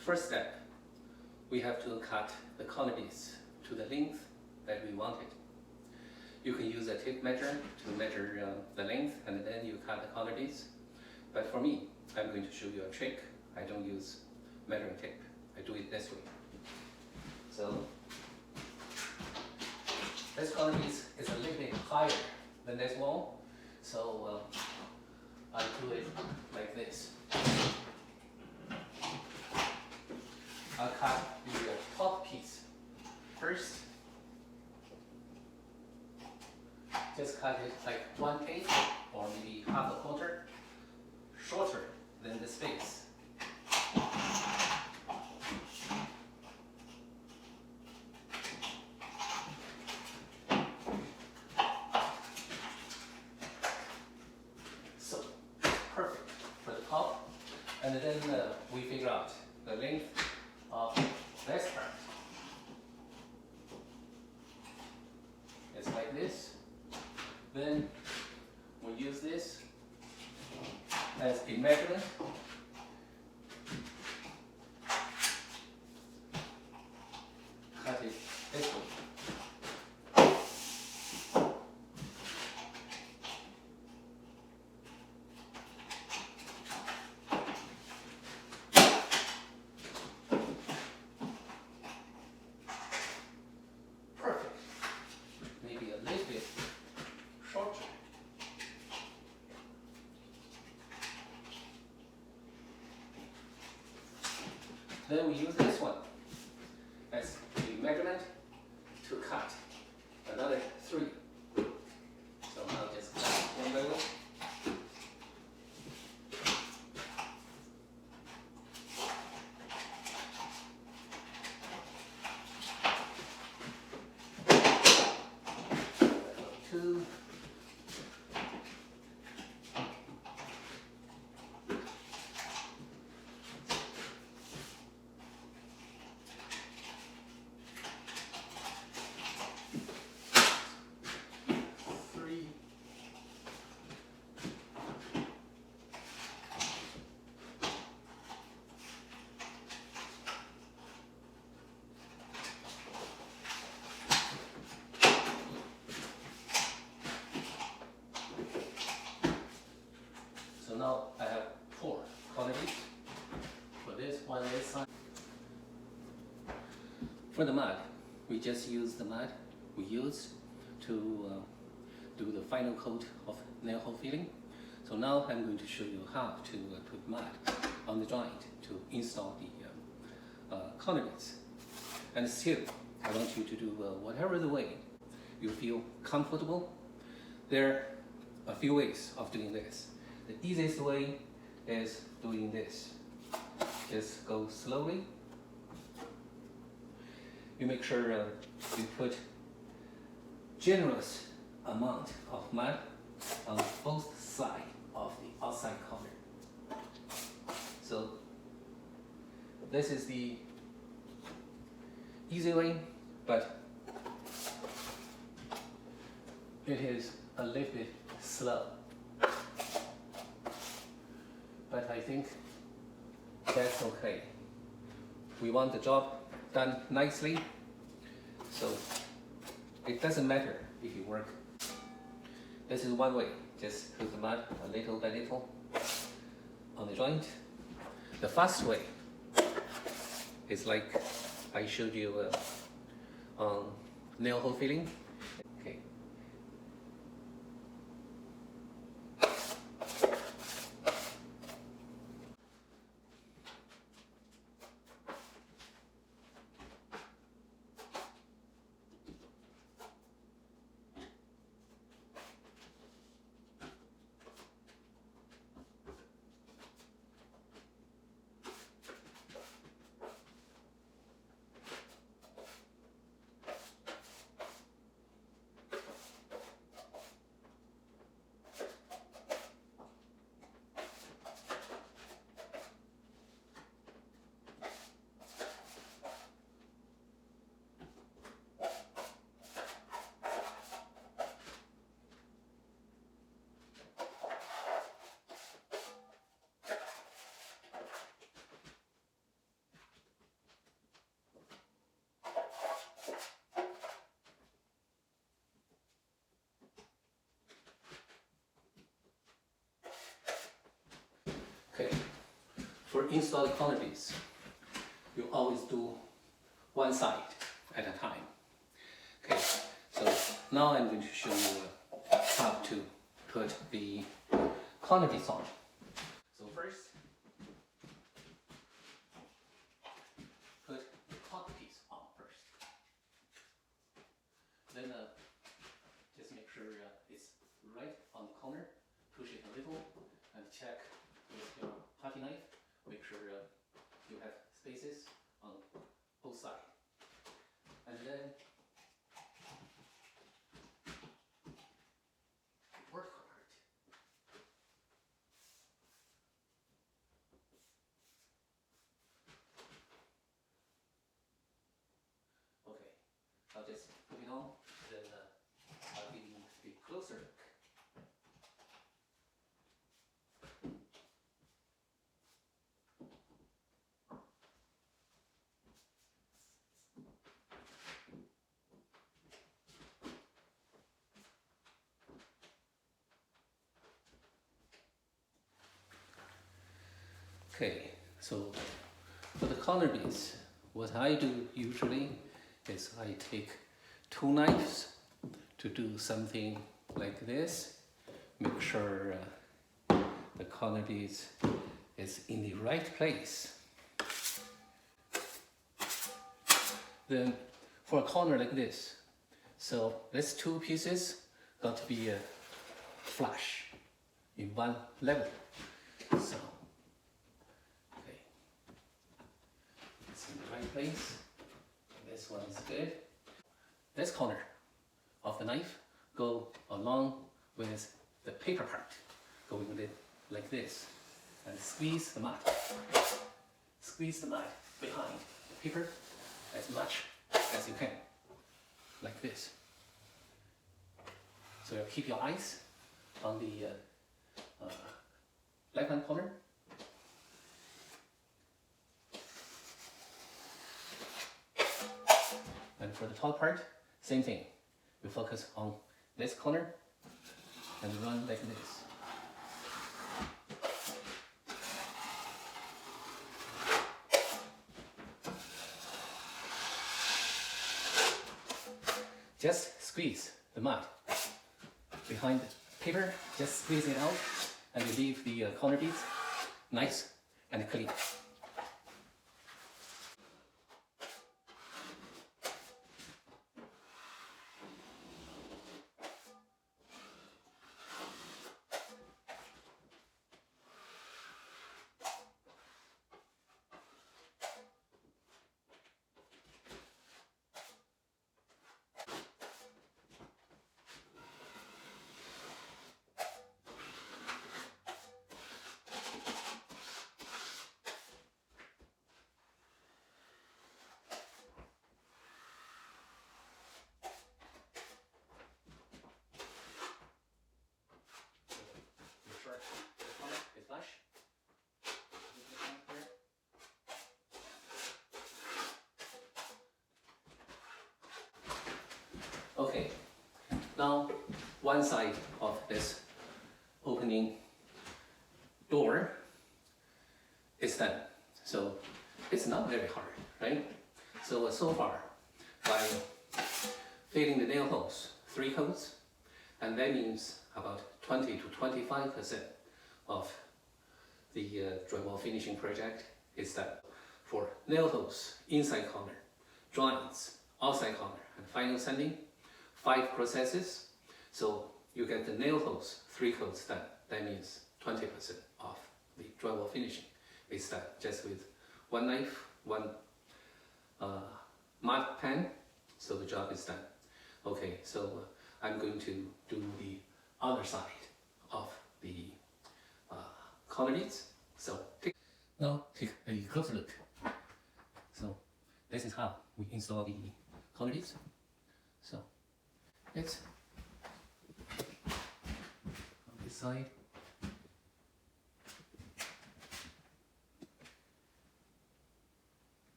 First step, we have to cut the corner piece to the length that we want it. You can use a tape measure to measure the length and then you cut the corner piece. But for me, I'm going to show you a trick. I don't use measuring tape. I do it this way. So this corner piece is a little bit higher than this wall, so I do it like this. I'll cut the top piece first. Just cut it like 1/8 or maybe half a quarter, shorter than the space. So, perfect for the top. And then we figure out the length of this part. It's like this. Then we use this as a measurement. Cut it this way. Perfect. Maybe a little bit shorter. Then we use this one as a measurement to cut another 3. So I'll just cut one by one. Two. So now I have 4 quantities for this one this side. For the mud, we just use the mud we used to do the final coat of nail hole filling. So now I'm going to show you how to put mud on the joint to install the corner bits. And still, I want you to do whatever the way you feel comfortable. There are a few ways of doing this. The easiest way is doing this. Just go slowly. You make sure you put generous amount of mud on both sides of the outside corner. So this is the easy way, but it is a little bit slow. But I think that's okay. We want the job done nicely, so it doesn't matter if you work. This is one way. Just put the mud a little by little on the joint. The fast way is like I showed you on nail hole filling. Okay. for installing corner beads, you always do one side at a time. Okay, so now I'm going to show you how to put the corner beads on. So first, put the corner piece on first. Then just make sure it's right on the corner. Push it a little and check with your putty knife. Make sure you have spaces on both sides. And then work hard. Okay, I'll just put it on, then I'll give you a closer look. Okay, so for the corner beads, what I do usually is I take 2 knives to do something like this. Make sure the corner beads is in the right place. Then for a corner like this, so these 2 pieces got to be flush in one level. So place. This one is good. This corner of the knife go along with the paper part, going with it like this, and squeeze the mud. Squeeze the mud behind the paper as much as you can, like this. So you keep your eyes on the left-hand corner. And for the top part, same thing. We focus on this corner and run like this. Just squeeze the mud behind the paper, just squeeze it out, and you leave the corner beads nice and clean. Okay, now one side of this opening door is done. So it's not very hard, right? So far, by filling the nail holes 3 coats, and that means about 20 to 25% of the drywall finishing project is done. For nail holes, inside corner, joints, outside corner, and final sanding, 5 processes. So you get the nail holes 3 coats done. That means 20% of the drywall finishing is done just with 1 knife, 1 mud pan. So the job is done. Okay, so I'm going to do the other side of the corner beads. So now take a closer look. So this is how we install the corner beads. So it's on this side.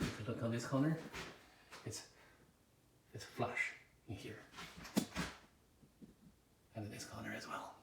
If you look on this corner, it's flush in here, and in this corner as well.